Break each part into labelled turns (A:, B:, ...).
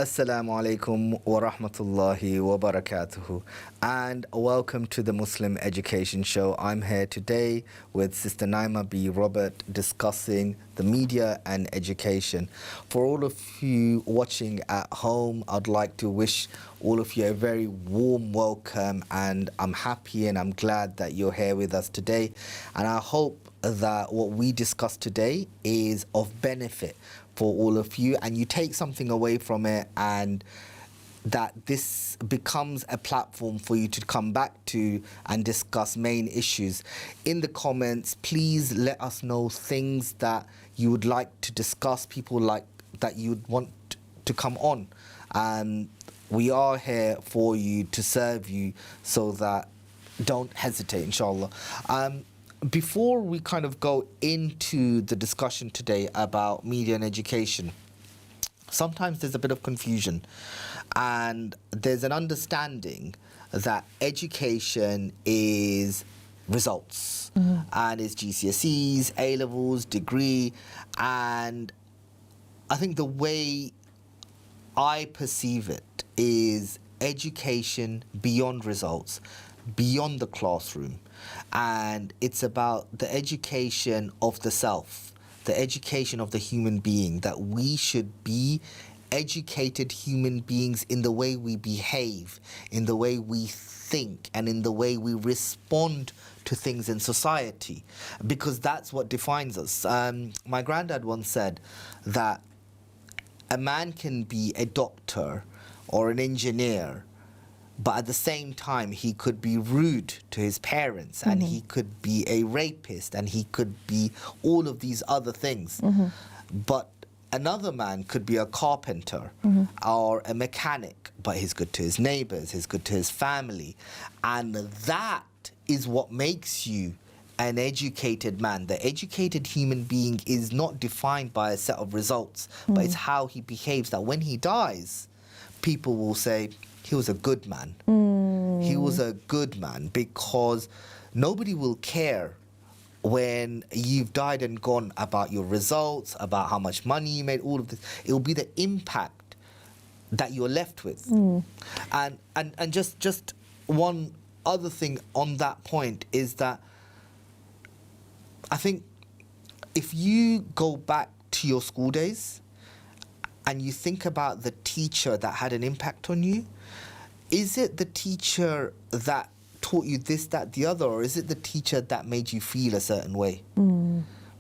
A: Assalamu alaikum wa rahmatullahi wa barakatuhu, and welcome to the Muslim Education Show. I'm here today with Sister Naima B. Robert discussing the media and education. For all of you watching at home, I'd like to wish all of you a very warm welcome, and I'm happy and I'm glad that you're here with us today. And I hope that what we discuss today is of benefit for all of you, and you take something away from it, and that this becomes a platform for you to come back to and discuss main issues. In the comments, please let us know things that you would like to discuss, people like that you'd want to come on. We are here for you to serve you, so that don't hesitate, inshallah. Before we kind of go into the discussion today about media and education, sometimes there's a bit of confusion, and there's an understanding that education is results, and it's GCSEs, A-levels, degree, and I think the way I perceive it is education beyond results, beyond the classroom. And it's about the education of the self, the education of the human being, that we should be educated human beings in the way we behave, in the way we think, and in the way we respond to things in society, because that's what defines us. My granddad once said that a man can be a doctor or an engineer, but at the same time, he could be rude to his parents, and he could be a rapist, and he could be all of these other things. But another man could be a carpenter or a mechanic, but he's good to his neighbors, he's good to his family. And that is what makes you an educated man. The educated human being is not defined by a set of results, but it's how he behaves, that when he dies, people will say, he was a good man. He was a good man, because nobody will care when you've died and gone about your results, about how much money you made, all of this. It will be the impact that you're left with. And just one other thing on that point is that I think if you go back to your school days and you think about the teacher that had an impact on you, is it the teacher that taught you this, that, the other, or is it the teacher that made you feel a certain way?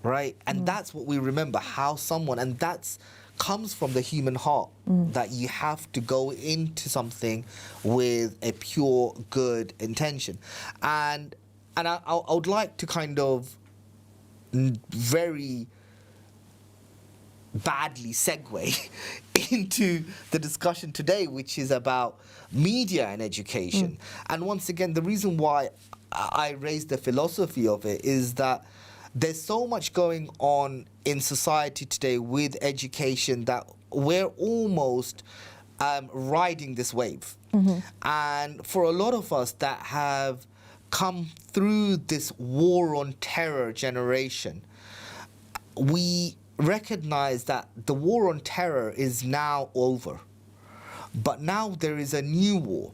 A: Right? And that's what we remember, how someone, and that's comes from the human heart, that you have to go into something with a pure, good intention. And I would like to kind of very badly segue into the discussion today, which is about media and education. And once again, the reason why I raised the philosophy of it is that there's so much going on in society today with education that we're almost riding this wave. And for a lot of us that have come through this war on terror generation, we recognize that the war on terror is now over. But now there is a new war,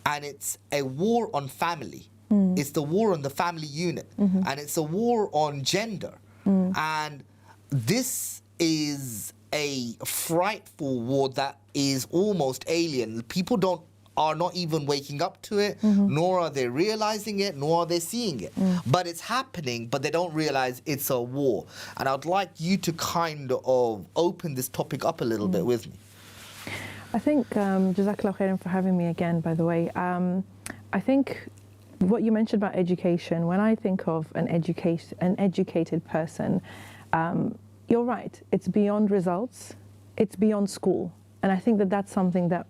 A: and it's a war on family. It's the war on the family unit, and it's a war on gender. And this is a frightful war that is almost alien. People are not even waking up to it, nor are they realizing it, nor are they seeing it. But it's happening, but they don't realize it's a war. And I'd like you to kind of open this topic up a little bit with me.
B: I think, Jazakallah khairan for having me again, by the way. I think what you mentioned about education, when I think of an educated person, you're right, it's beyond results, it's beyond school. And I think that that's something that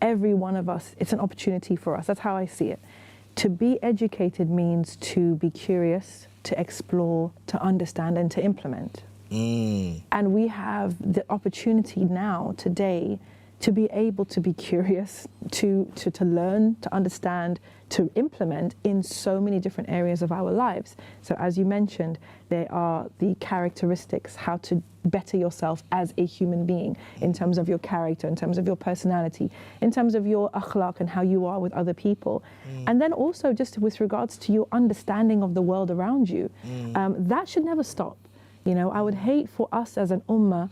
B: every one of us, it's an opportunity for us. That's how I see it. To be educated means to be curious, to explore, to understand, and to implement. And we have the opportunity now, today, to be able to be curious, to learn, to understand, to implement in so many different areas of our lives. So as you mentioned, there are the characteristics, how to better yourself as a human being in terms of your character, in terms of your personality, in terms of your akhlaq and how you are with other people. And then also just with regards to your understanding of the world around you. That should never stop. You know, I would hate for us as an ummah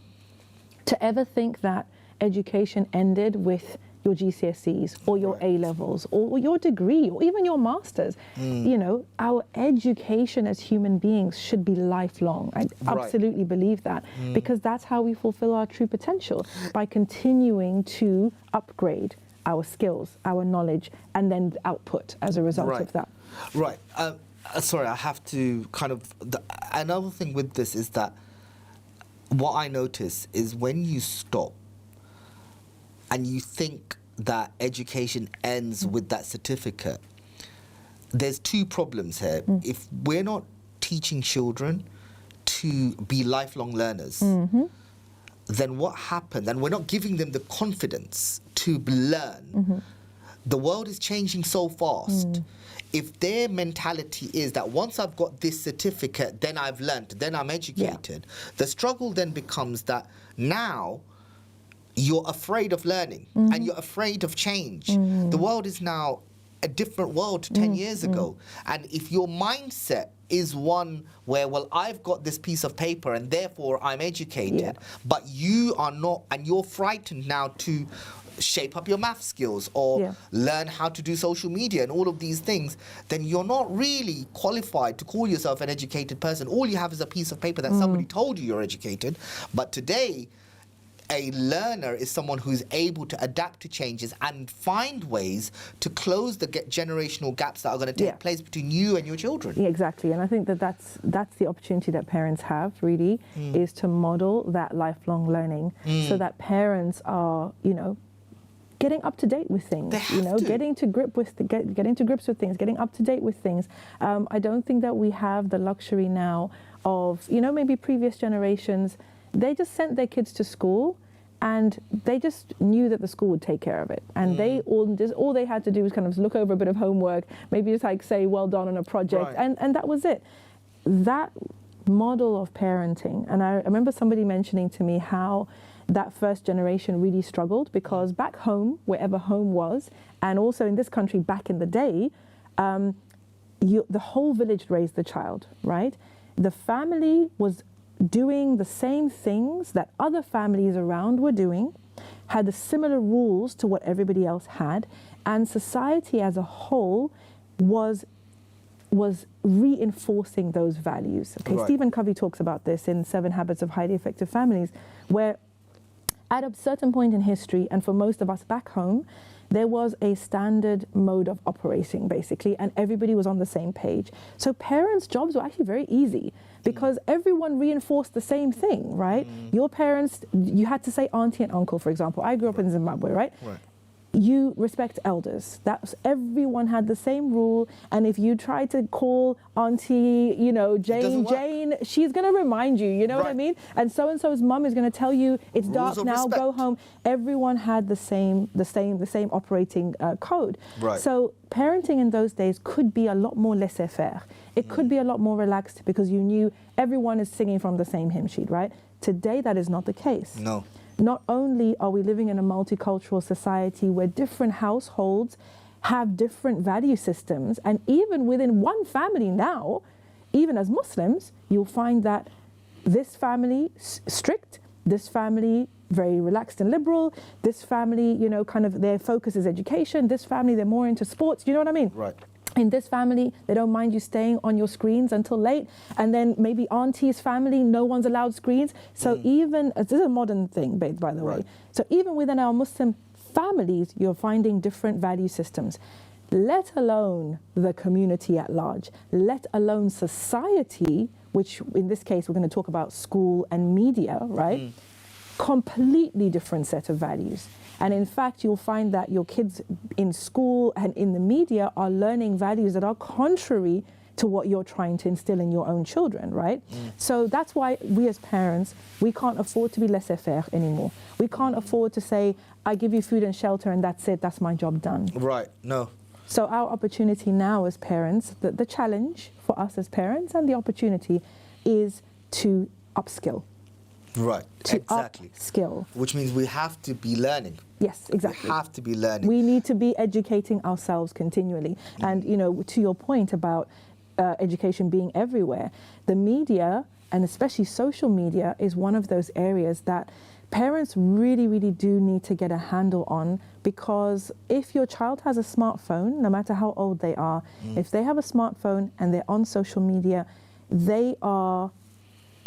B: to ever think that education ended with your GCSEs or your A-levels or your degree or even your masters. You know, our education as human beings should be lifelong. I absolutely believe that, because that's how we fulfill our true potential, by continuing to upgrade our skills, our knowledge, and then the output as a result of that.
A: Right. Sorry, I have to kind of... another thing with this is that what I notice is when you stop and you think that education ends with that certificate, there's two problems here. If we're not teaching children to be lifelong learners, then what happens? And we're not giving them the confidence to learn. The world is changing so fast. If their mentality is that once I've got this certificate, then I've learned, then I'm educated, the struggle then becomes that now you're afraid of learning and you're afraid of change. The world is now a different world to 10 years ago. And if your mindset is one where, well, I've got this piece of paper and therefore I'm educated, but you are not, and you're frightened now to shape up your math skills or learn how to do social media and all of these things, then you're not really qualified to call yourself an educated person. All you have is a piece of paper that somebody told you you're educated. But today, a learner is someone who's able to adapt to changes and find ways to close the generational gaps that are going to take place between you and your children.
B: Yeah, exactly. And I think that that's the opportunity that parents have, really, is to model that lifelong learning so that parents are, you know, getting up to date with things, you know, getting to grips with things, getting up to date with things. I don't think that we have the luxury now of, you know, maybe previous generations, they just sent their kids to school and they just knew that the school would take care of it. And they all they had to do was kind of look over a bit of homework, maybe just like say, well done on a project, and that was it. That model of parenting, and I remember somebody mentioning to me how that first generation really struggled, because back home, wherever home was, and also in this country back in the day, the whole village raised the child, right? The family was doing the same things that other families around were doing, had the similar rules to what everybody else had, and society as a whole was reinforcing those values. Okay, Stephen Covey talks about this in 7 Habits of Highly Effective Families, where at a certain point in history, and for most of us back home, there was a standard mode of operating, basically, and everybody was on the same page. So parents' jobs were actually very easy because everyone reinforced the same thing, right? Your parents, you had to say auntie and uncle, for example. I grew up in Zimbabwe, right? You respect elders. Everyone had the same rule, and if you try to call auntie, you know, Jane, she's going to remind you, you know what I mean? And so-and-so's mum is going to tell you it's dark now, go home. Everyone had the same operating code. So parenting in those days could be a lot more laissez-faire. It could be a lot more relaxed because you knew everyone is singing from the same hymn sheet, right? Today, that is not the case.
A: No.
B: Not only are we living in a multicultural society where different households have different value systems, and even within one family now, even as Muslims, you'll find that this family strict, this family very relaxed and liberal, this family, you know, kind of their focus is education, this family, they're more into sports, you know what I mean? In this family, they don't mind you staying on your screens until late. And then maybe auntie's family, no one's allowed screens. So even, this is a modern thing, by the way. So even within our Muslim families, you're finding different value systems, let alone the community at large, let alone society, which in this case, we're going to talk about school and media, right? Completely different set of values. And in fact, you'll find that your kids in school and in the media are learning values that are contrary to what you're trying to instill in your own children, right? So that's why we as parents, we can't afford to be laissez-faire anymore. We can't afford to say, I give you food and shelter and that's it, that's my job done.
A: Right, no.
B: So our opportunity now as parents, the challenge for us as parents and the opportunity is to upskill.
A: Right,
B: To
A: exactly.
B: upskill.
A: Which means we have to be learning.
B: Yes, exactly.
A: We have to be learning.
B: We need to be educating ourselves continually. And, you know, to your point about education being everywhere, the media, and especially social media, is one of those areas that parents really, really do need to get a handle on, because if your child has a smartphone, no matter how old they are, if they have a smartphone and they're on social media, they are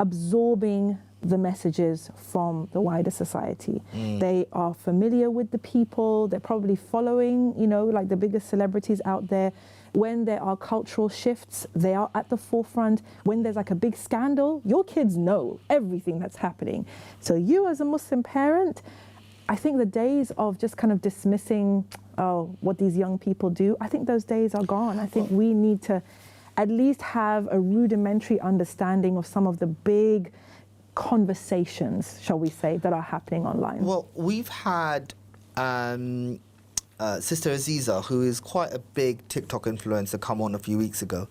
B: absorbing the messages from the wider society. They are familiar with the people, they're probably following, you know, like the biggest celebrities out there. When there are cultural shifts, they are at the forefront. When there's like a big scandal, your kids know everything that's happening. So you as a Muslim parent, I think the days of just kind of dismissing, oh, what these young people do, I think those days are gone. I think we need to at least have a rudimentary understanding of some of the big conversations, shall we say, that are happening online.
A: Well, we've had Sister Aziza, who is quite a big TikTok influencer, come on a few weeks ago.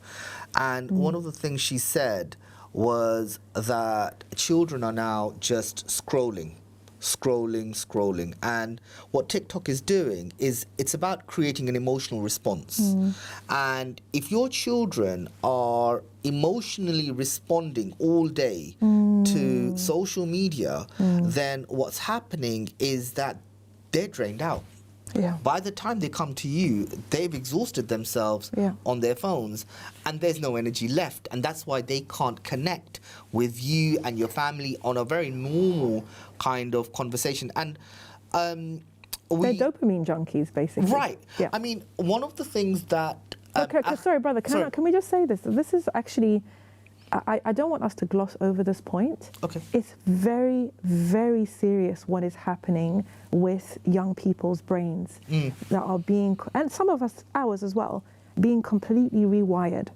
A: And one of the things she said was that children are now just scrolling. And what TikTok is doing is it's about creating an emotional response. And if your children are emotionally responding all day to social media, then what's happening is that they're drained out.
B: Yeah.
A: By the time they come to you, they've exhausted themselves on their phones, and there's no energy left. And that's why they can't connect with you and your family on a very normal kind of conversation. And
B: they're dopamine junkies, basically.
A: Right.
B: Yeah.
A: I mean, one of the things that...
B: sorry, brother, can we just say this? This is actually... I don't want us to gloss over this point.
A: Okay.
B: It's very, very serious what is happening with young people's brains that are being, and some of us, ours as well, being completely rewired.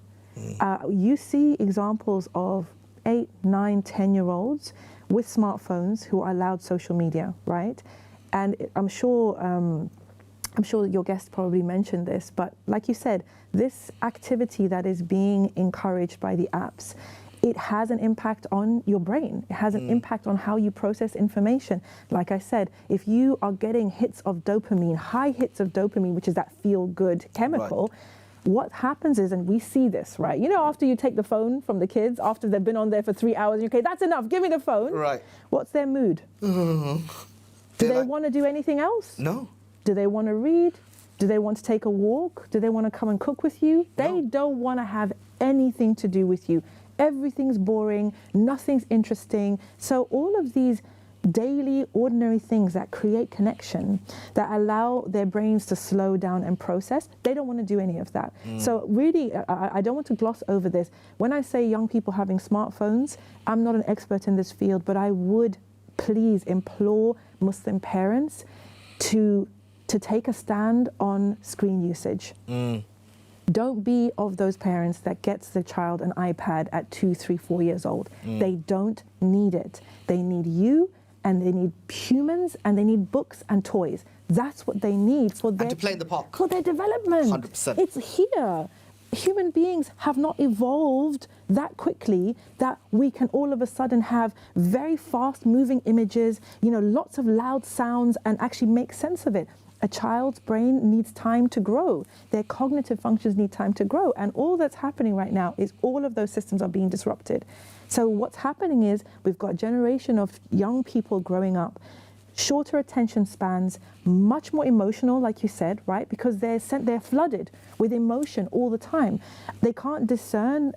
B: You see examples of 8, 9, 10-year-olds with smartphones who are allowed social media, right? And I'm sure your guest probably mentioned this, but like you said, this activity that is being encouraged by the apps, it has an impact on your brain. It has an impact on how you process information. Like I said, if you are getting hits of dopamine, high hits of dopamine, which is that feel-good chemical, what happens is, and we see this, right? You know, after you take the phone from the kids, after they've been on there for 3 hours, okay, that's enough, give me the phone.
A: Right.
B: What's their mood? Do they want to do anything else?
A: No.
B: Do they want to read? Do they want to take a walk? Do they want to come and cook with you? They don't want to have anything to do with you. Everything's boring, nothing's interesting. So all of these daily, ordinary things that create connection, that allow their brains to slow down and process, they don't want to do any of that. So really, I don't want to gloss over this. When I say young people having smartphones, I'm not an expert in this field, but I would please implore Muslim parents to take a stand on screen usage. Don't be of those parents that gets the child an iPad at 2, 3, 4 years old. They don't need it. They need you, and they need humans, and they need books and toys. That's what they need for their...
A: And to play in the park.
B: For their development.
A: 100%.
B: It's here. Human beings have not evolved that quickly that we can all of a sudden have very fast moving images, you know, lots of loud sounds, and actually make sense of it. A child's brain needs time to grow. Their cognitive functions need time to grow. And all that's happening right now is all of those systems are being disrupted. So what's happening is we've got a generation of young people growing up, shorter attention spans, much more emotional, like you said, right? Because they're flooded with emotion all the time. They can't discern,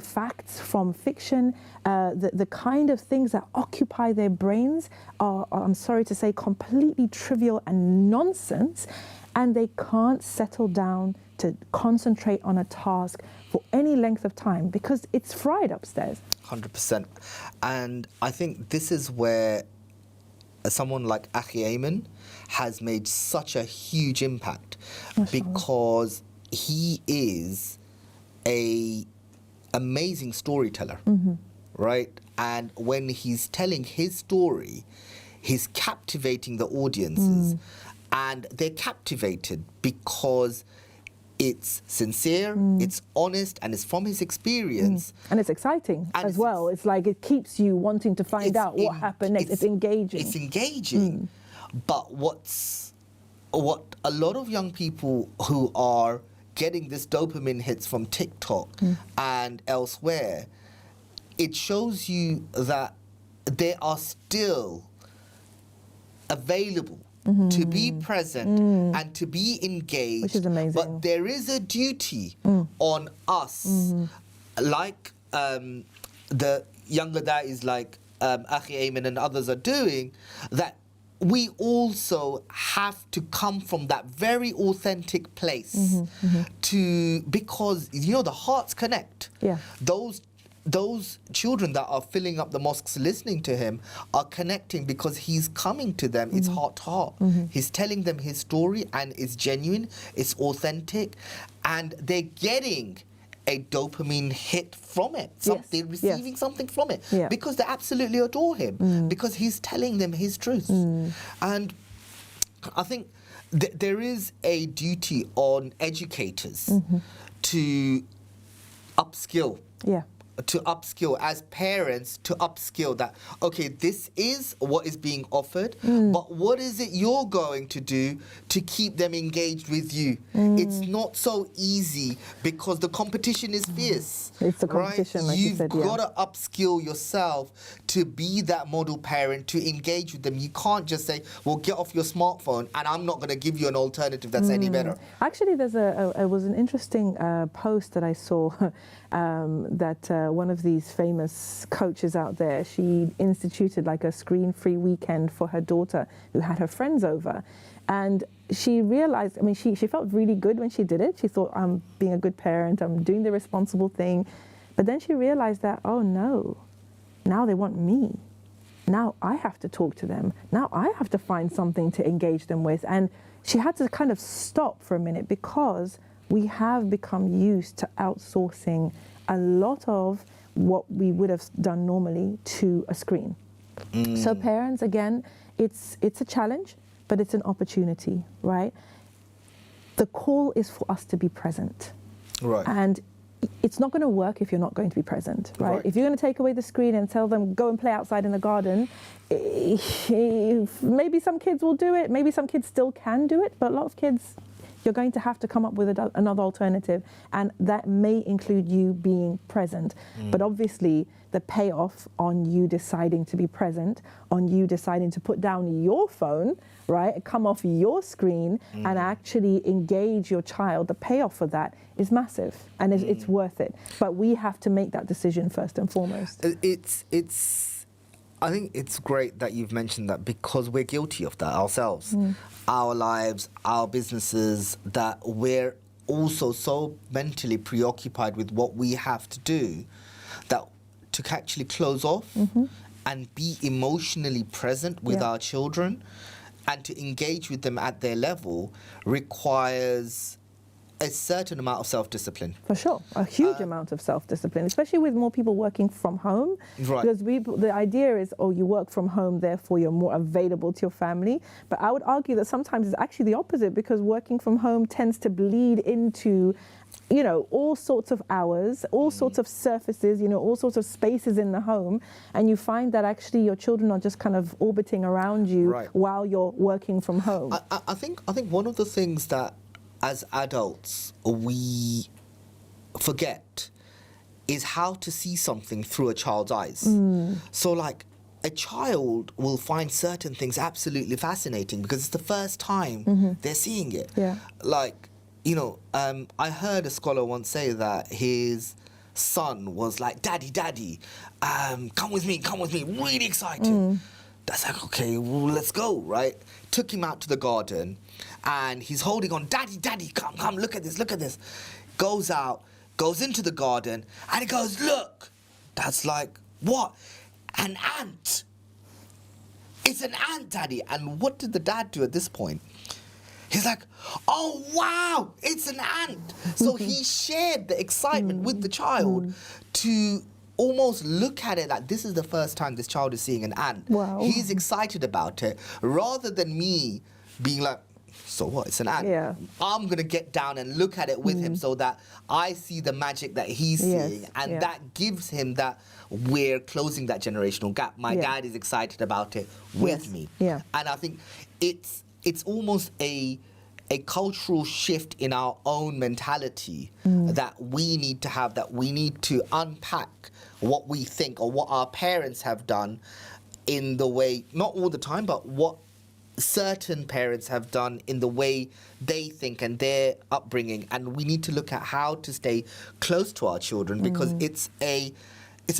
B: facts from fiction. The kind of things that occupy their brains are, I'm sorry to say, completely trivial and nonsense. And they can't settle down to concentrate on a task for any length of time because it's fried upstairs.
A: 100%. And I think this is where someone like Akhi Ayman has made such a huge impact, because he is a amazing storyteller, right? And when he's telling his story, he's captivating the audiences, and they're captivated because it's sincere, it's honest, and it's from his experience.
B: And it's exciting
A: And
B: as well. It's like it keeps you wanting to find out what happened next. It's engaging.
A: It's engaging. But what a lot of young people who are getting this dopamine hits from TikTok and elsewhere, it shows you that they are still available to be present and to be engaged.
B: Which is amazing.
A: But there is a duty on us, like the younger da'is like Akhi Ayman and others are doing, that we also have to come from that very authentic place because, you know, the hearts connect.
B: Yeah.
A: Those children that are filling up the mosques listening to him are connecting because he's coming to them. It's heart to heart. He's telling them his story, and it's genuine, it's authentic, and they're getting a dopamine hit from it. They're receiving something from it because they absolutely adore him because he's telling them his truth. And I think there is a duty on educators to upskill. To upskill, as parents, to upskill that, okay, this is what is being offered, but what is it you're going to do to keep them engaged with you? It's not so easy because the competition is fierce.
B: It's the competition,
A: right?
B: like you said,
A: You've got to upskill yourself to be that model parent, to engage with them. You can't just say, well, get off your smartphone and I'm not going to give you an alternative that's any better.
B: Actually, there's it was an interesting post that I saw that one of these famous coaches out there, she instituted like a screen-free weekend for her daughter who had her friends over. And she realized, I mean, she felt really good when she did it. She thought, I'm being a good parent, I'm doing the responsible thing. But then she realized that, oh no, now they want me. Now I have to talk to them. Now I have to find something to engage them with. And she had to kind of stop for a minute because we have become used to outsourcing a lot of what we would have done normally to a screen. So parents, again, it's a challenge, but it's an opportunity, right? The call is for us to be present.
A: Right.
B: And it's not going to work if you're not going to be present, right? If you're going to take away the screen and tell them, go and play outside in the garden, maybe some kids will do it, maybe some kids still can do it, but a lot of kids, you're going to have to come up with another alternative, and that may include you being present. But obviously, the payoff on you deciding to be present, on you deciding to put down your phone, right, come off your screen and actually engage your child, the payoff for that is massive, and it's worth it. But we have to make that decision first and foremost.
A: I think it's great that you've mentioned that because we're guilty of that ourselves. Our lives, our businesses, that we're also so mentally preoccupied with what we have to do that to actually close off and be emotionally present with our children and to engage with them at their level requires a certain amount of self-discipline.
B: For sure, a huge amount of self-discipline, especially with more people working from home.
A: Right.
B: Because the idea is, oh, you work from home, therefore you're more available to your family. But I would argue that sometimes it's actually the opposite, because working from home tends to bleed into, you know, all sorts of hours, all sorts of surfaces, you know, all sorts of spaces in the home. And you find that actually your children are just kind of orbiting around you while you're working from home.
A: I think one of the things that as adults we forget is how to see something through a child's eyes. So like a child will find certain things absolutely fascinating because it's the first time they're seeing it. Like, you know, I heard a scholar once say that his son was like, daddy, come with me, really excited. That's like, okay, well, let's go, right? Took him out to the garden and he's holding on, daddy, come, look at this. Goes out, goes into the garden and he goes, look. That's like, what? An ant. It's an ant, daddy. And what did the dad do at this point? He's like, oh, wow, it's an ant. So he shared the excitement with the child to almost look at it like this is the first time this child is seeing an ant.
B: Wow.
A: He's excited about it rather than me being like, so what, it's an ant.
B: Yeah.
A: I'm going to get down and look at it with him so that I see the magic that he's seeing. And that gives him that we're closing that generational gap. My dad is excited about it with me.
B: Yeah.
A: And I think it's almost a cultural shift in our own mentality that we need to have, that we need to unpack what we think or what our parents have done in the way, not all the time, but what certain parents have done in the way they think and their upbringing. And we need to look at how to stay close to our children because it's a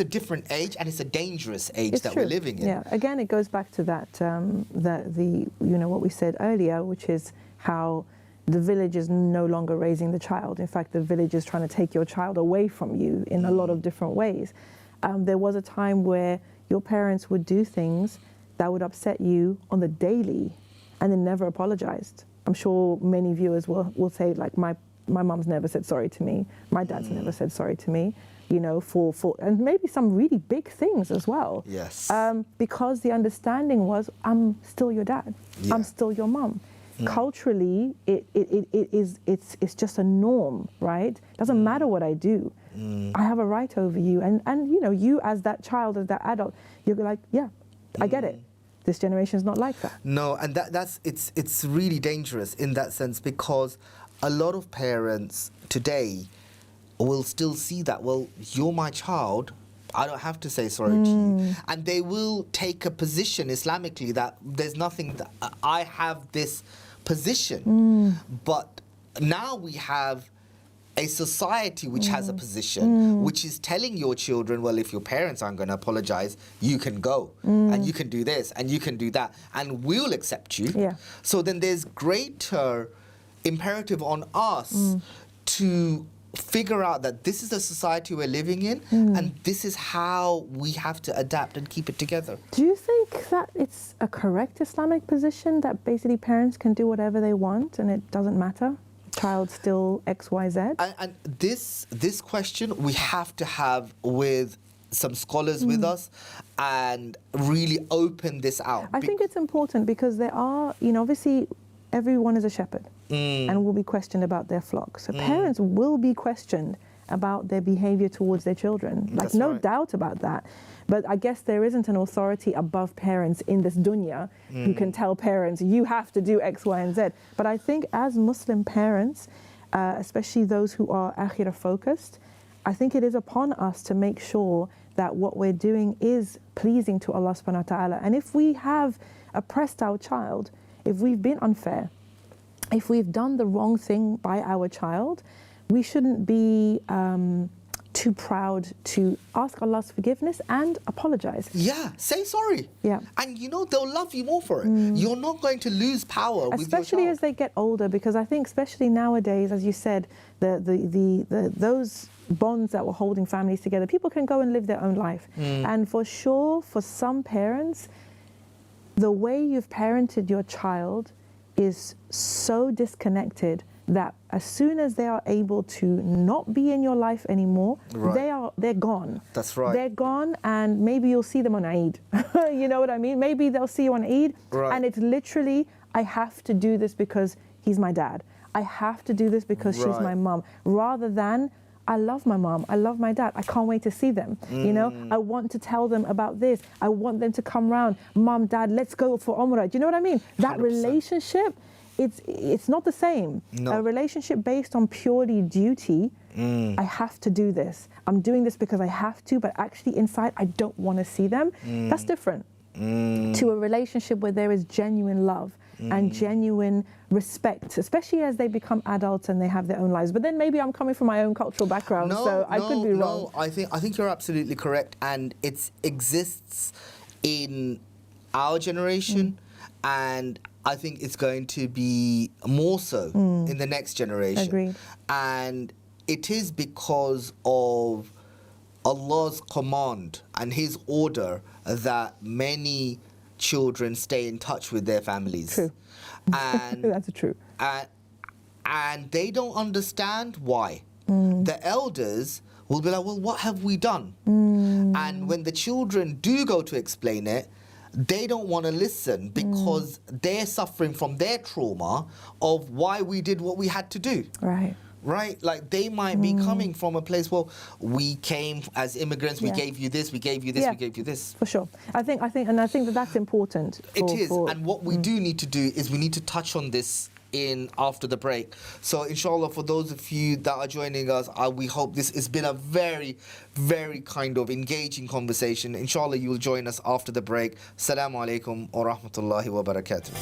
A: different age and it's a dangerous age
B: It's
A: that
B: true.
A: we're living in.
B: Yeah, again, it goes back to that, what we said earlier, which is how the village is no longer raising the child. In fact, the village is trying to take your child away from you in a lot of different ways. There was a time where your parents would do things that would upset you on the daily and then never apologized. I'm sure many viewers will say, like, my mum's never said sorry to me, my dad's never said sorry to me, for and maybe some really big things as well.
A: Yes.
B: Because the understanding was, I'm still your dad, I'm still your mum. Culturally, it's just a norm, right? Doesn't matter what I do. I have a right over you, and you as that child, as that adult, you're like, yeah, I get it. This generation is not like that.
A: No, and it's really dangerous in that sense because a lot of parents today will still see that, well, you're my child, I don't have to say sorry to you. And they will take a position Islamically that there's nothing, that I have this position. But now we have a society which has a position, which is telling your children, well, if your parents aren't going to apologize, you can go, and you can do this, and you can do that, and we'll accept you.
B: Yeah.
A: So then there's greater imperative on us to figure out that this is the society we're living in, and this is how we have to adapt and keep it together.
B: Do you think that it's a correct Islamic position that basically parents can do whatever they want and it doesn't matter? Child still X, Y, Z?
A: And this question we have to have with some scholars with us and really open this out.
B: I think it's important because there are, obviously everyone is a shepherd and will be questioned about their flock. So parents will be questioned about their behavior towards their children. Like, no doubt about that. But I guess there isn't an authority above parents in this dunya who can tell parents, you have to do X, Y, and Z. But I think as Muslim parents, especially those who are akhirah focused, I think it is upon us to make sure that what we're doing is pleasing to Allah subhanahu wa ta'ala. And if we have oppressed our child, if we've been unfair, if we've done the wrong thing by our child, we shouldn't be too proud to ask Allah's forgiveness and apologize.
A: Yeah, say sorry.
B: Yeah.
A: And they'll love you more for it. You're not going to lose power with your child.
B: Especially as they get older, because I think especially nowadays, as you said, those bonds that were holding families together, people can go and live their own life. And for sure, for some parents, the way you've parented your child is so disconnected that as soon as they are able to not be in your life anymore, they're gone.
A: That's right.
B: They're gone, and maybe you'll see them on Eid. You know what I mean? Maybe they'll see you on Eid, and it's literally, I have to do this because he's my dad. I have to do this because she's my mom. Rather than, I love my mom, I love my dad, I can't wait to see them. I want to tell them about this. I want them to come round. Mom, dad, let's go for Umrah. Do you know what I mean? That
A: 100%.
B: Relationship, it's not the same.
A: No.
B: A relationship based on purely duty, I have to do this. I'm doing this because I have to, but actually inside I don't want to see them. That's different to a relationship where there is genuine love and genuine respect, especially as they become adults and they have their own lives. But then maybe I'm coming from my own cultural background, so I could be wrong.
A: No, I think you're absolutely correct, and it exists in our generation, and I think it's going to be more so in the next generation.
B: Agreed.
A: And it is because of Allah's command and His order that many children stay in touch with their families.
B: True.
A: And
B: That's true.
A: and they don't understand why. The elders will be like, well, what have we done? And when the children do go to explain it, they don't want to listen because they're suffering from their trauma of why we did what we had to do. Right? Like they might be coming from a place, well, we came as immigrants, we gave you this, we gave you this, we gave you this.
B: For sure. I think that that's important.
A: It is. And what we do need to do is we need to touch on this in after the break. So inshallah, for those of you that are joining us, we hope this has been a very, very kind of engaging conversation. Inshallah, you will join us after the break. Assalamu alaikum wa rahmatullahi wa barakatuh.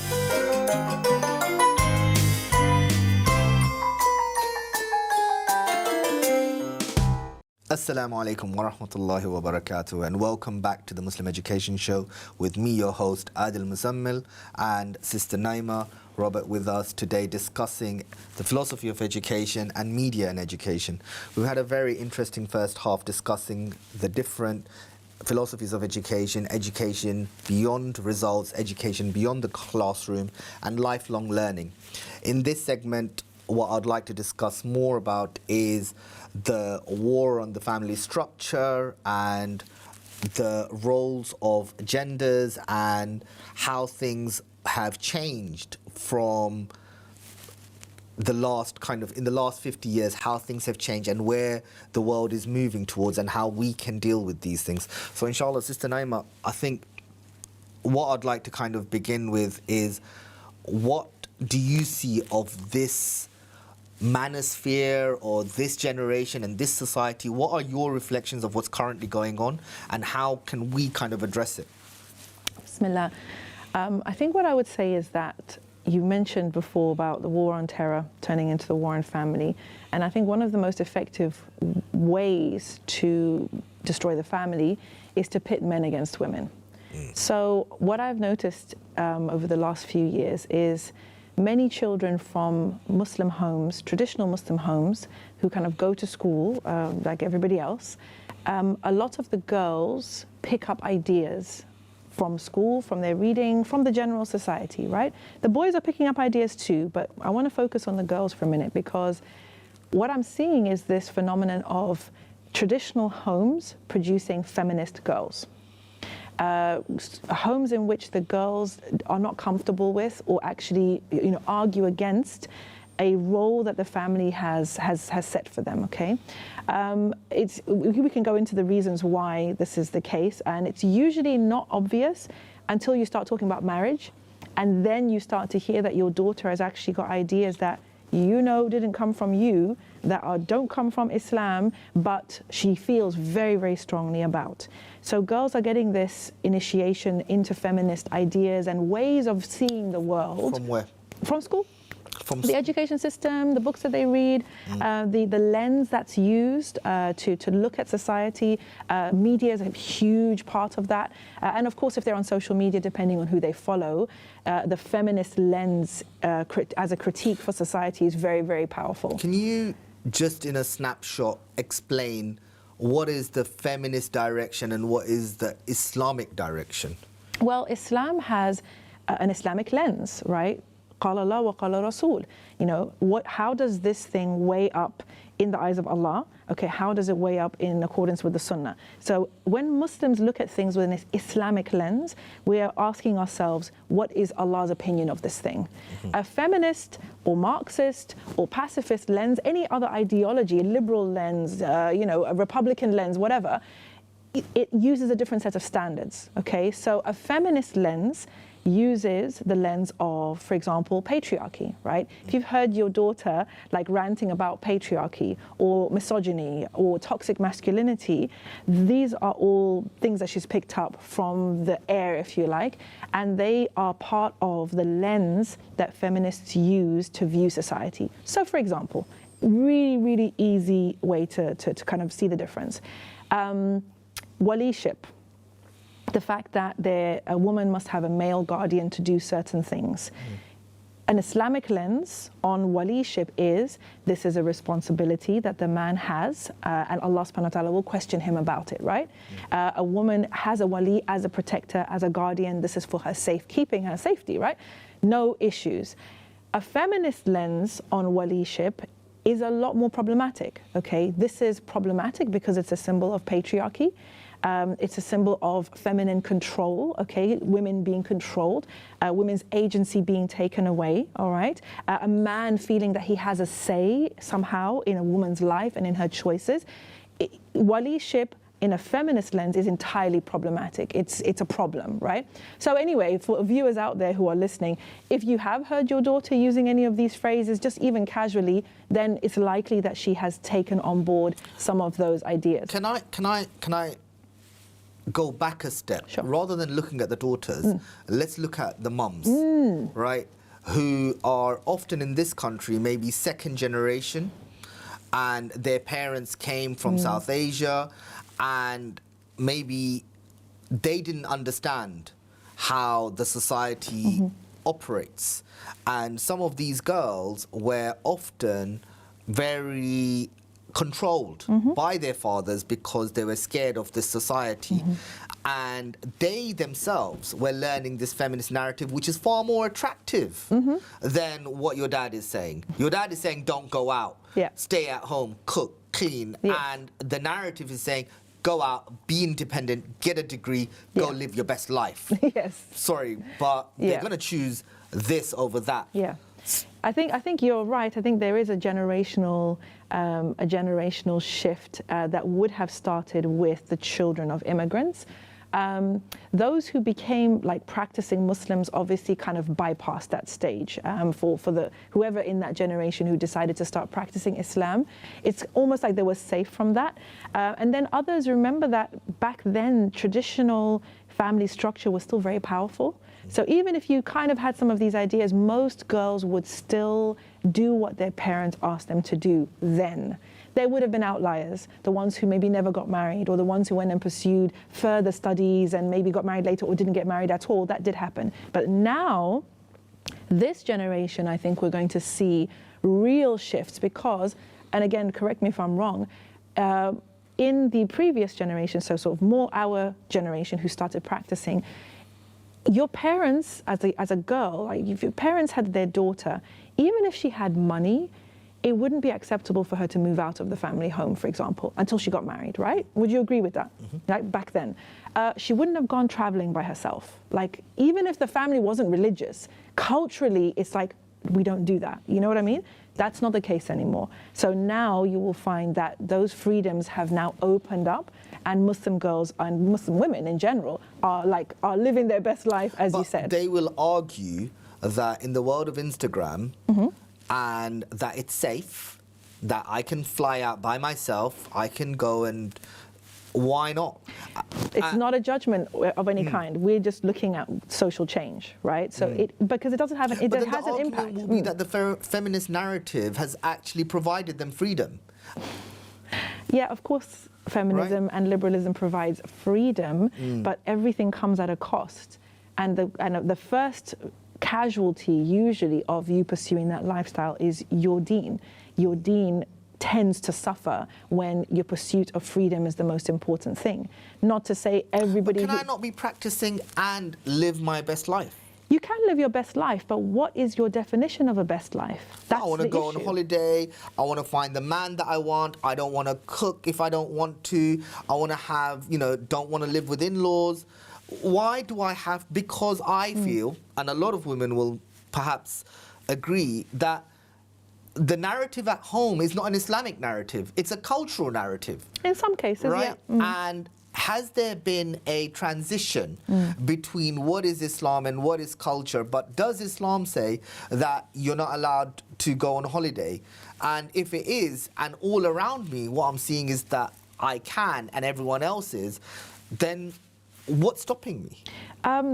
A: Assalamu alaikum wa rahmatullahi wa barakatuh, and welcome back to the Muslim Education Show with me, your host Adel Mozammel, and Sister Naima Robert with us today discussing the philosophy of education and media in education. We've had a very interesting first half discussing the different philosophies of education, education beyond results, education beyond the classroom, and lifelong learning. In this segment, what I'd like to discuss more about is the war on the family structure and the roles of genders and how things have changed from the last in the last 50 years, how things have changed and where the world is moving towards and how we can deal with these things. So inshallah, Sister Naima, I think what I'd like to kind of begin with is, what do you see of this manosphere or this generation and this society? What are your reflections of what's currently going on and how can we kind of address it?
B: Bismillah. I think what I would say is that you mentioned before about the war on terror turning into the war on family, and I think one of the most effective ways to destroy the family is to pit men against women. So what I've noticed over the last few years is many children from Muslim homes, traditional Muslim homes, who kind of go to school like everybody else, a lot of the girls pick up ideas from school, from their reading, from the general society, right? The boys are picking up ideas too, but I want to focus on the girls for a minute, because what I'm seeing is this phenomenon of traditional homes producing feminist girls. Homes in which the girls are not comfortable with or actually, argue against a role that the family has set for them, okay? We can go into the reasons why this is the case, and it's usually not obvious until you start talking about marriage, and then you start to hear that your daughter has actually got ideas that didn't come from you, that don't come from Islam, but she feels very, very strongly about. So girls are getting this initiation into feminist ideas and ways of seeing the world.
A: From where?
B: From school. From the education system, the books that they read, the lens that's used to look at society. Media is a huge part of that. And of course, if they're on social media, depending on who they follow, the feminist lens as a critique for society is very, very powerful.
A: Can you just in a snapshot explain what is the feminist direction and what is the Islamic direction? Well,
B: Islam has an Islamic lens, right? قال الله وقال رسول. How does this thing weigh up in the eyes of Allah? Okay, how does it weigh up in accordance with the Sunnah? So when Muslims look at things with an Islamic lens, we are asking ourselves, what is Allah's opinion of this thing? A feminist or Marxist or pacifist lens, any other ideology, a liberal lens, a Republican lens, whatever, it uses a different set of standards, okay? So a feminist lens uses the lens of, for example, patriarchy, right? If you've heard your daughter like ranting about patriarchy or misogyny or toxic masculinity, these are all things that she's picked up from the air, if you like, and they are part of the lens that feminists use to view society. So for example, really, really easy way to kind of see the difference. Waliship. The fact that a woman must have a male guardian to do certain things. An Islamic lens on waliship is, this is a responsibility that the man has, and Allah subhanahu wa ta'ala will question him about it, right? A woman has a wali as a protector, as a guardian. This is for her safekeeping, her safety, right? No issues. A feminist lens on waliship is a lot more problematic, okay? This is problematic because it's a symbol of patriarchy. It's a symbol of feminine control, okay? Women being controlled, women's agency being taken away, all right? A man feeling that he has a say somehow in a woman's life and in her choices. Waliship in a feminist lens is entirely problematic. It's a problem, right? So anyway, for viewers out there who are listening, if you have heard your daughter using any of these phrases, just even casually, then it's likely that she has taken on board some of those ideas.
A: Can I go back a step?
B: Sure.
A: Rather than looking at the daughters, let's look at the mums, right? Who are often in this country maybe second generation, and their parents came from South Asia, and maybe they didn't understand how the society operates. And some of these girls were often very controlled by their fathers because they were scared of this society. And they themselves were learning this feminist narrative, which is far more attractive than what your dad is saying. Your dad is saying, don't go out, stay at home, cook, clean. And the narrative is saying, go out, be independent, get a degree, go live your best life. Sorry, but they're going to choose this over that.
B: I think you're right. I think there is a generational shift that would have started with the children of immigrants. Those who became like practicing Muslims obviously kind of bypassed that stage. For the whoever in that generation who decided to start practicing Islam, it's almost like they were safe from that. And then others remember that back then traditional family structure was still very powerful. So even if you kind of had some of these ideas, most girls would still do what their parents asked them to do then. There would have been outliers, the ones who maybe never got married, or the ones who went and pursued further studies and maybe got married later or didn't get married at all. That did happen. But now, this generation, I think we're going to see real shifts because, and again, correct me if I'm wrong, in the previous generation, so sort of more our generation who started practicing, your parents, as a girl, like if your parents had their daughter, even if she had money, it wouldn't be acceptable for her to move out of the family home, for example, until she got married, right? Would you agree with that? Like back then, she wouldn't have gone traveling by herself. Like even if the family wasn't religious, culturally, it's like, we don't do that. You know what I mean? That's not the case anymore. So now you will find that those freedoms have now opened up, and Muslim girls and Muslim women in general are living their best life, as you said.
A: They will argue that in the world of Instagram, and that it's safe, that I can fly out by myself, I can go and why not?
B: It's not a judgment of any kind. We're just looking at social change, right? So because it doesn't have it has an impact.
A: Will be that the feminist narrative has actually provided them freedom.
B: Yeah, of course, feminism and liberalism provides freedom, but everything comes at a cost. And the first casualty usually of you pursuing that lifestyle is your deen. Your deen tends to suffer when your pursuit of freedom is the most important thing. Not to say everybody...
A: But can I not be practicing and live my best life?
B: You can live your best life, but what is your definition of a best life? That's
A: I want to go
B: issue.
A: on holiday. I want to find the man that I want. I don't want to cook if I don't want to. I want to have, don't want to live with in-laws. Why do I have... Because I feel, and a lot of women will perhaps agree, that the narrative at home is not an Islamic narrative. It's a cultural narrative.
B: In some cases,
A: right? And has there been a transition between what is Islam and what is culture? But does Islam say that you're not allowed to go on holiday? And if it is, and all around me, what I'm seeing is that I can and everyone else is, then what's stopping me?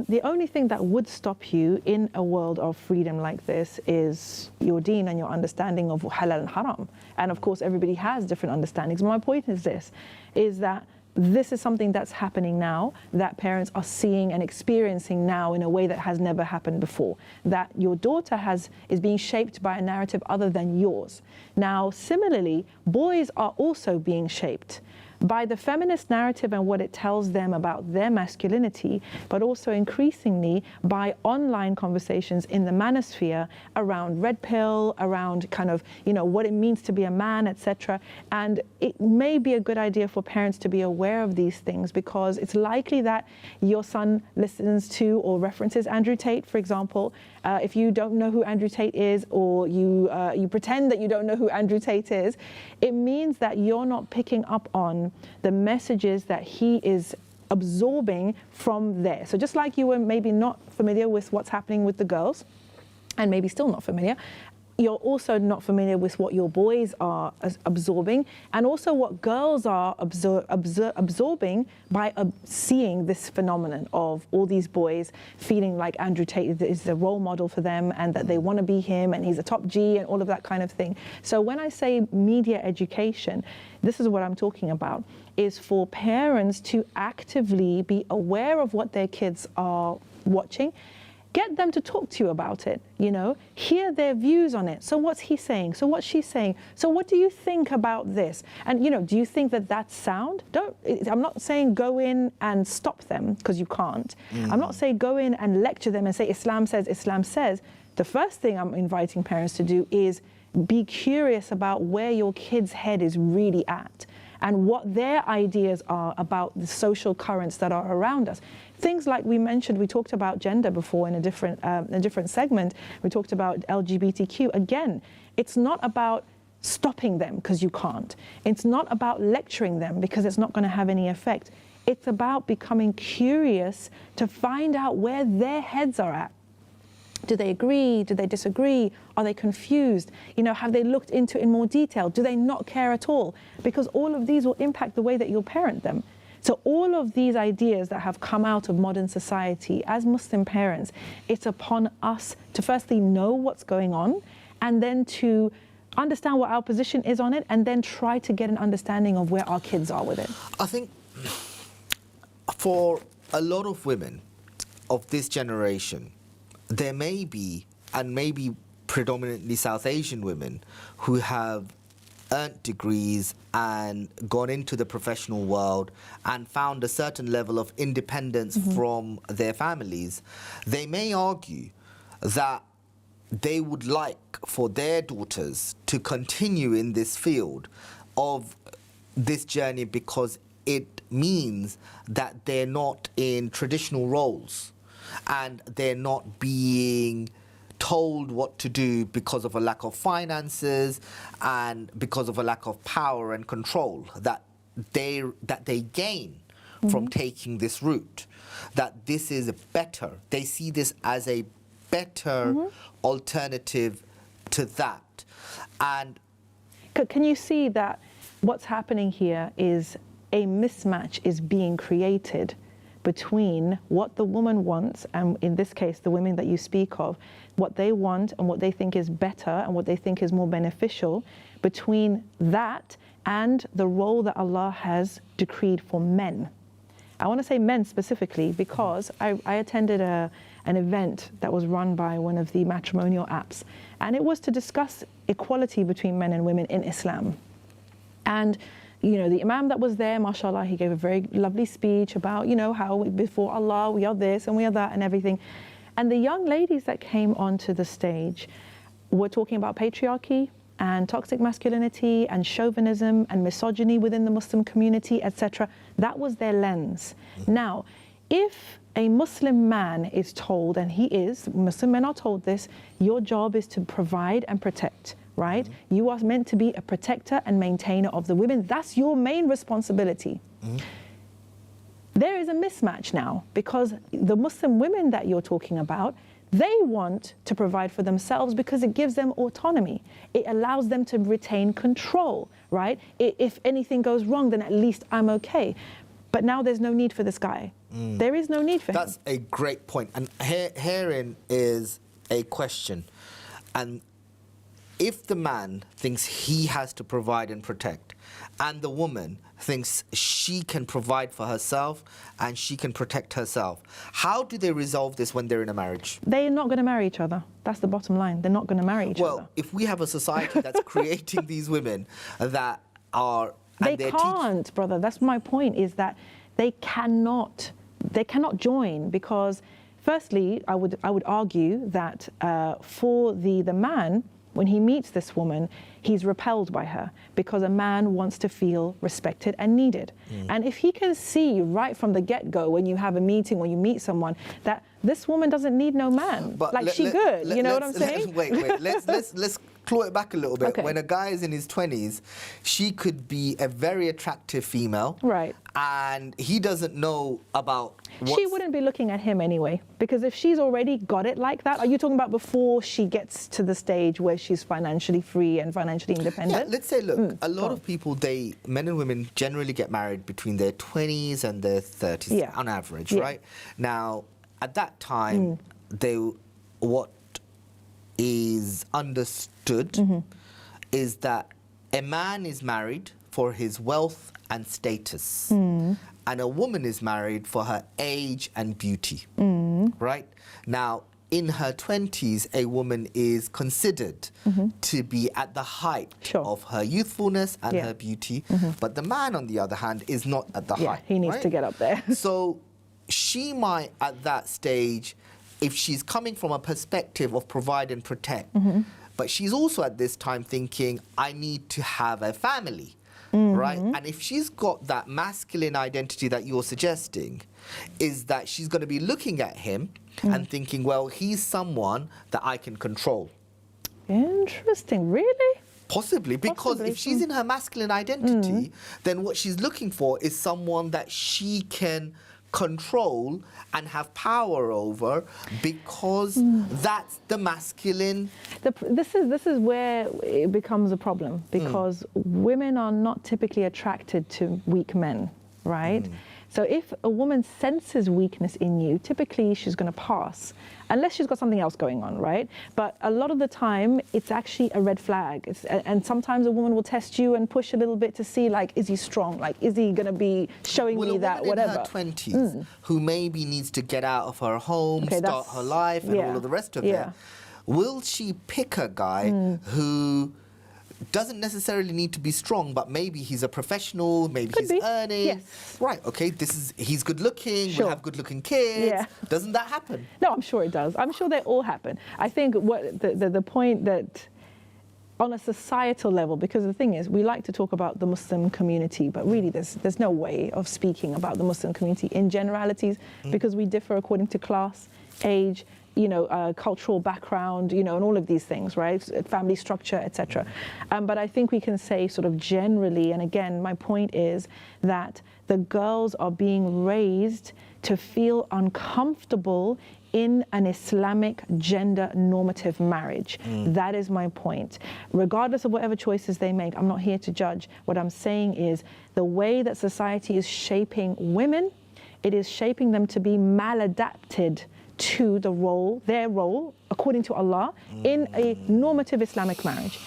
B: The only thing that would stop you in a world of freedom like this is your deen and your understanding of halal and haram. And of course, everybody has different understandings. My point is this, is that this is something that's happening now, that parents are seeing and experiencing now in a way that has never happened before. That your daughter is being shaped by a narrative other than yours. Now, similarly, boys are also being shaped. by the feminist narrative and what it tells them about their masculinity, but also increasingly by online conversations in the manosphere around red pill, around kind of, you know, what it means to be a man, etc. And it may be a good idea for parents to be aware of these things, because it's likely that your son listens to or references Andrew Tate, for example. If you don't know who Andrew Tate is, or you pretend that you don't know who Andrew Tate is, it means that you're not picking up on the messages that he is absorbing from there. So just like you were maybe not familiar with what's happening with the girls, and maybe still not familiar, you're also not familiar with what your boys are absorbing, and also what girls are absorbing by seeing this phenomenon of all these boys feeling like Andrew Tate is the role model for them, and that they want to be him, and he's a top G, and all of that kind of thing. So when I say media education, this is what I'm talking about, is for parents to actively be aware of what their kids are watching. Get them to talk to you about it, you know, hear their views on it. So what's he saying? So what's she saying? So what do you think about this? And, you know, do you think that that's sound? I'm not saying go in and stop them, because you can't. I'm not saying go in and lecture them and say Islam says, Islam says. The first thing I'm inviting parents to do is be curious about where your kid's head is really at, and what their ideas are about the social currents that are around us. Things like we mentioned, we talked about gender before in a different segment. We talked about LGBTQ. Again, it's not about stopping them, because you can't. It's not about lecturing them, because it's not going to have any effect. It's about becoming curious to find out where their heads are at. Do they agree? Do they disagree? Are they confused? You know, have they looked into it in more detail? Do they not care at all? Because all of these will impact the way that you'll parent them. So all of these ideas that have come out of modern society, as Muslim parents, it's upon us to firstly know what's going on, and then to understand what our position is on it, and then try to get an understanding of where our kids are with it.
A: I think for a lot of women of this generation, there may be, and maybe predominantly South Asian women, who have earned degrees and gone into the professional world and found a certain level of independence from their families. They may argue that they would like for their daughters to continue in this field of this journey, because it means that they're not in traditional roles, and they're not being told what to do because of a lack of finances and because of a lack of power and control that they gain from taking this route. That this is better. They see this as a better alternative to that. And
B: can you see that what's happening here is a mismatch is being created between what the woman wants, and in this case, the women that you speak of, what they want and what they think is better and what they think is more beneficial, between that and the role that Allah has decreed for men. I want to say men specifically, because I attended an event that was run by one of the matrimonial apps, and it was to discuss equality between men and women in Islam. And you know, the imam that was there, mashallah, he gave a very lovely speech about, you know, how before Allah we are this and we are that and everything. And the young ladies that came onto the stage were talking about patriarchy and toxic masculinity and chauvinism and misogyny within the Muslim community, etc. That was their lens. Now, if a Muslim man is told, and he is, Muslim men are told this, your job is to provide and protect, right? You are meant to be a protector and maintainer of the women. That's your main responsibility. There is a mismatch now, because the Muslim women that you're talking about, they want to provide for themselves because it gives them autonomy. It allows them to retain control, right? If anything goes wrong, then at least I'm okay. But now there's no need for this guy. There is no need for him.
A: That's a great point. And herein is a question. And if the man thinks he has to provide and protect, and the woman thinks she can provide for herself and she can protect herself, how do they resolve this when they're in a marriage?
B: They're not going to marry each other. That's the bottom line. They're not going to marry each other.
A: Well, if we have a society that's creating these women that are
B: They can't, brother. That's my point, is that they cannot join, because firstly, I would argue that for the man, when he meets this woman, he's repelled by her, because a man wants to feel respected and needed. And if he can see right from the get-go, when you have a meeting or you meet someone, that this woman doesn't need no man,
A: but
B: you know what I'm saying?
A: Wait. Let's claw it back a little bit.
B: Okay.
A: When a guy is in his 20s, she could be a very attractive female,
B: right?
A: And he doesn't know about.
B: She wouldn't be looking at him anyway, because if she's already got it like that, are you talking about before she gets to the stage where she's financially free and financially independent?
A: Yeah, let's say, look, a lot of people, men and women generally get married between their 20s and their 30s on average, right? Now, at that time, what is understood is that a man is married for his wealth and status, and a woman is married for her age and beauty, right? Now, in her 20s, a woman is considered to be at the height of her youthfulness and her beauty, but the man, on the other hand, is not at the height.
B: He needs to get up there.
A: So she might, at that stage, if she's coming from a perspective of provide and protect, but she's also at this time thinking, I need to have a family, right? And if she's got that masculine identity that you're suggesting, is that she's going to be looking at him and thinking, well, he's someone that I can control.
B: Interesting, really?
A: Possibly, because if she's in her masculine identity, then what she's looking for is someone that she can control and have power over, because that's the masculine.
B: This is where it becomes a problem, because women are not typically attracted to weak men, right? So if a woman senses weakness in you, typically she's going to pass, unless she's got something else going on, right? But a lot of the time, it's actually a red flag. And sometimes a woman will test you and push a little bit to see, like, is he strong? Like, is he going to be showing me that, whatever?
A: In her 20s, who maybe needs to get out of her home, start her life, and all of the rest of it, will she pick a guy who doesn't necessarily need to be strong, but maybe he's a professional, maybe he's earning. Right, okay, he's good looking, we'll have good looking kids. Doesn't that happen?
B: No, I'm sure it does. I'm sure they all happen. I think what the point that on a societal level, because the thing is, we like to talk about the Muslim community, but really there's no way of speaking about the Muslim community in generalities, because we differ according to class, age, cultural background, and all of these things, right? Family structure, etc. But I think we can say sort of generally, and again, my point is that the girls are being raised to feel uncomfortable in an Islamic gender normative marriage. That is my point. Regardless of whatever choices they make, I'm not here to judge. What I'm saying is the way that society is shaping women, it is shaping them to be maladapted to their role, according to Allah, in a normative Islamic marriage.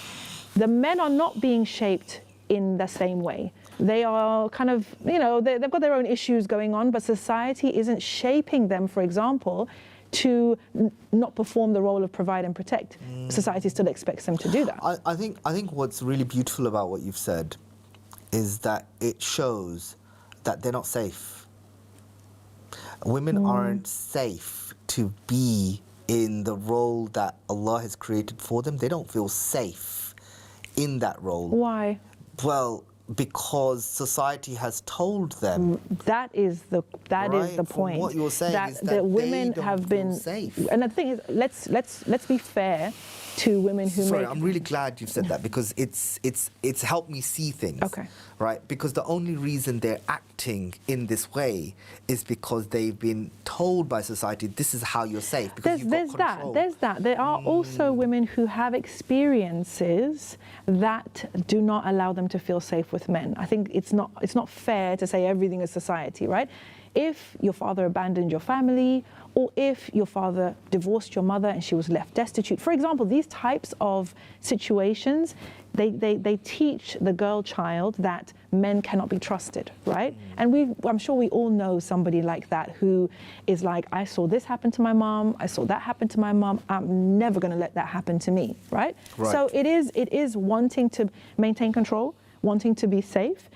B: The men are not being shaped in the same way. They are kind of, they've got their own issues going on, but society isn't shaping them, for example, to not perform the role of provide and protect. Society still expects them to do that.
A: I think what's really beautiful about what you've said is that it shows that they're not safe. Women aren't safe to be in the role that Allah has created for them. They don't feel safe in that role.
B: Why?
A: Well, because society has told them.
B: That is the point.
A: What you're saying
B: that
A: is that
B: the women
A: they don't
B: have been
A: feel safe.
B: And the thing is, let's be fair to women who
A: Sorry, I'm really glad you've said that, because it's helped me see things.
B: Okay.
A: Right? Because the only reason they're acting in this way is because they've been told by society, this is how you're safe, because you've got control.
B: There's that. There are also women who have experiences that do not allow them to feel safe with men. I think it's not fair to say everything is society, right? If your father abandoned your family, or if your father divorced your mother and she was left destitute. For example, these types of situations, they teach the girl child that men cannot be trusted, right? And I'm sure we all know somebody like that who is like, I saw this happen to my mom, I saw that happen to my mom, I'm never gonna let that happen to me, right? So it is wanting to maintain control, wanting to be safe.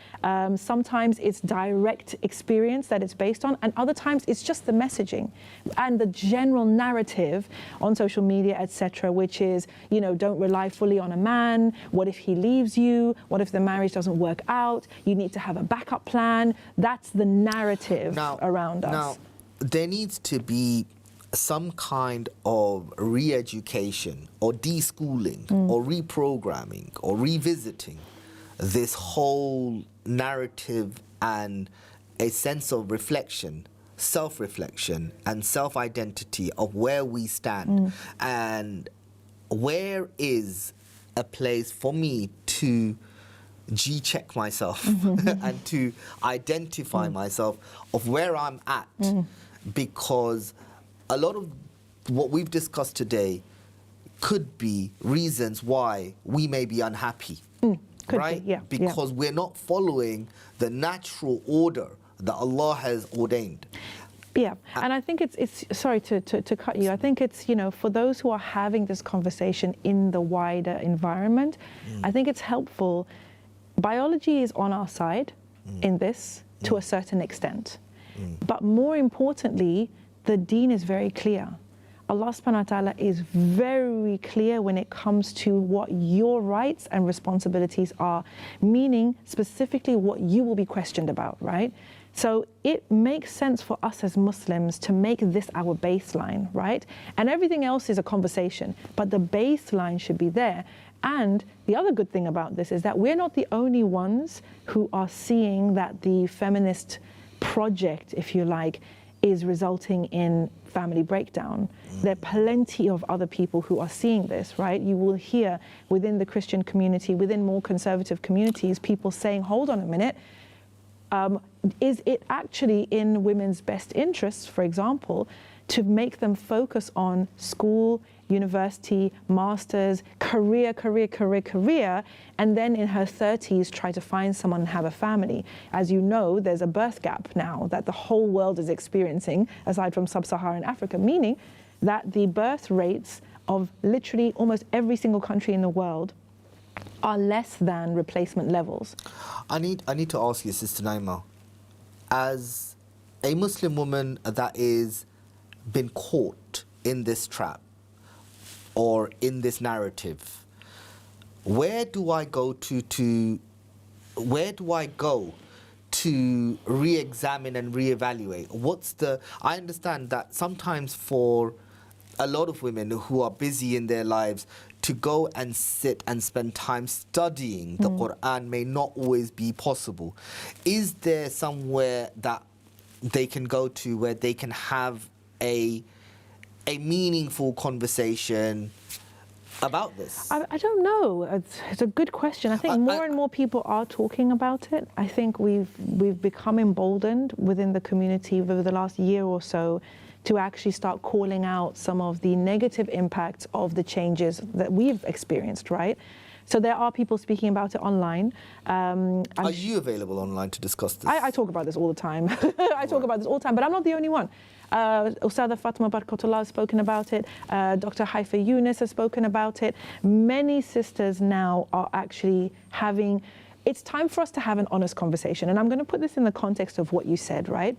B: Sometimes it's direct experience that it's based on, and other times it's just the messaging and the general narrative on social media, etc., which is, you know, don't rely fully on a man. What if he leaves you? What if the marriage doesn't work out? You need to have a backup plan. That's the narrative around us.
A: Now, there needs to be some kind of re-education or deschooling or reprogramming or revisiting this whole narrative and a sense of reflection, self-reflection and self-identity of where we stand and where is a place for me to G-check myself and to identify myself of where I'm at, because a lot of what we've discussed today could be reasons why we may be unhappy, right?
B: Be, yeah,
A: because we're not following the natural order that Allah has ordained.
B: Yeah, and I think it's sorry to cut you. I think it's, you know, for those who are having this conversation in the wider environment, I think it's helpful. Biology is on our side in this to a certain extent. But more importantly, the deen is very clear. Allah subhanahu wa ta'ala is very clear when it comes to what your rights and responsibilities are, meaning specifically what you will be questioned about, right? So it makes sense for us as Muslims to make this our baseline, right? And everything else is a conversation, but the baseline should be there. And the other good thing about this is that we're not the only ones who are seeing that the feminist project, if you like, is resulting in family breakdown. There are plenty of other people who are seeing this, right? You will hear within the Christian community, within more conservative communities, people saying, hold on a minute, is it actually in women's best interests, for example, to make them focus on school, university, masters, career, and then in her 30s try to find someone and have a family? As you know, there's a birth gap now that the whole world is experiencing, aside from sub-Saharan Africa, meaning that the birth rates of literally almost every single country in the world are less than replacement levels.
A: I need to ask you, Sister Naima, as a Muslim woman that is been caught in this trap or in this narrative, where do I go to re-examine and re-evaluate? I understand that sometimes for a lot of women who are busy in their lives, to go and sit and spend time studying the Quran may not always be possible. Is there somewhere that they can go to where they can have a meaningful conversation about this?
B: I don't know. It's a good question. I think more and more people are talking about it. I think we've become emboldened within the community over the last year or so to actually start calling out some of the negative impacts of the changes that we've experienced, right? So there are people speaking about it online.
A: Are you available online to discuss this?
B: I talk about this all the time. I talk about this all the time, but I'm not the only one. Ustada Fatima Barkatullah has spoken about it. Dr. Haifa Yunus has spoken about it. Many sisters now are actually having, it's time for us to have an honest conversation. And I'm going to put this in the context of what you said, right?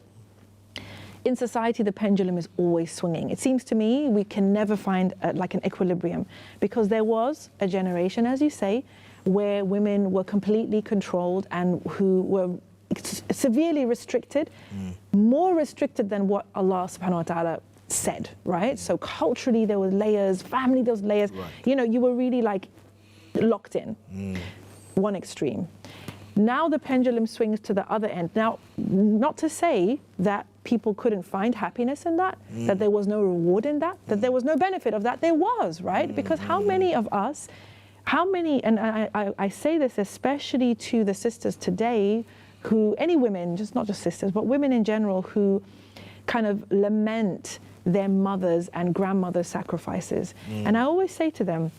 B: In society, the pendulum is always swinging. It seems to me we can never find like an equilibrium, because there was a generation, as you say, where women were completely controlled and who were severely restricted, more restricted than what Allah subhanahu wa ta'ala said, right? So culturally there were layers, family there was layers, you know, you were really like locked in, one extreme. Now the pendulum swings to the other end. Now, not to say that people couldn't find happiness in that, that there was no reward in that, that there was no benefit of that. There was, right? Because how many of us, and I say this especially to the sisters today who, any women, just not just sisters, but women in general who kind of lament their mothers' and grandmothers' sacrifices. And I always say to them,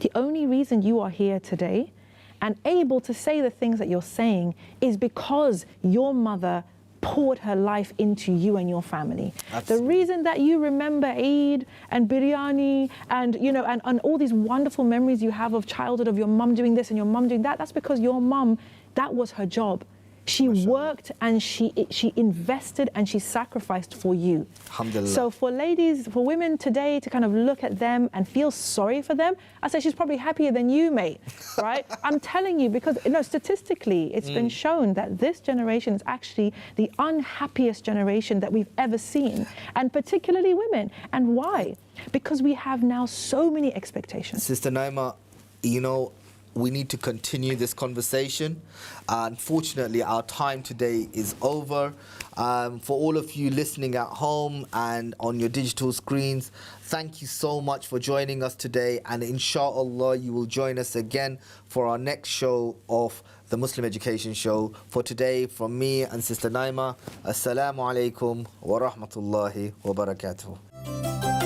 B: the only reason you are here today and able to say the things that you're saying is because your mother poured her life into you and your family.
A: Absolutely.
B: The reason that you remember Eid and biryani and, you know, and all these wonderful memories you have of childhood, of your mum doing this and your mum doing that, that's because your mum, that was her job. She worked and she invested and she sacrificed for you.
A: Alhamdulillah.
B: So for ladies, for women today to kind of look at them and feel sorry for them, I say she's probably happier than you, mate, right? I'm telling you, because you know, statistically, it's been shown that this generation is actually the unhappiest generation that we've ever seen, and particularly women. And why? Because we have now so many expectations.
A: Sister Naima, you know, we need to continue this conversation. Unfortunately, our time today is over. For all of you listening at home and on your digital screens, thank you so much for joining us today. And inshallah, you will join us again for our next show of the Muslim Education Show. For today, from me and Sister Naima, Assalamu alaikum wa rahmatullahi wa barakatuh.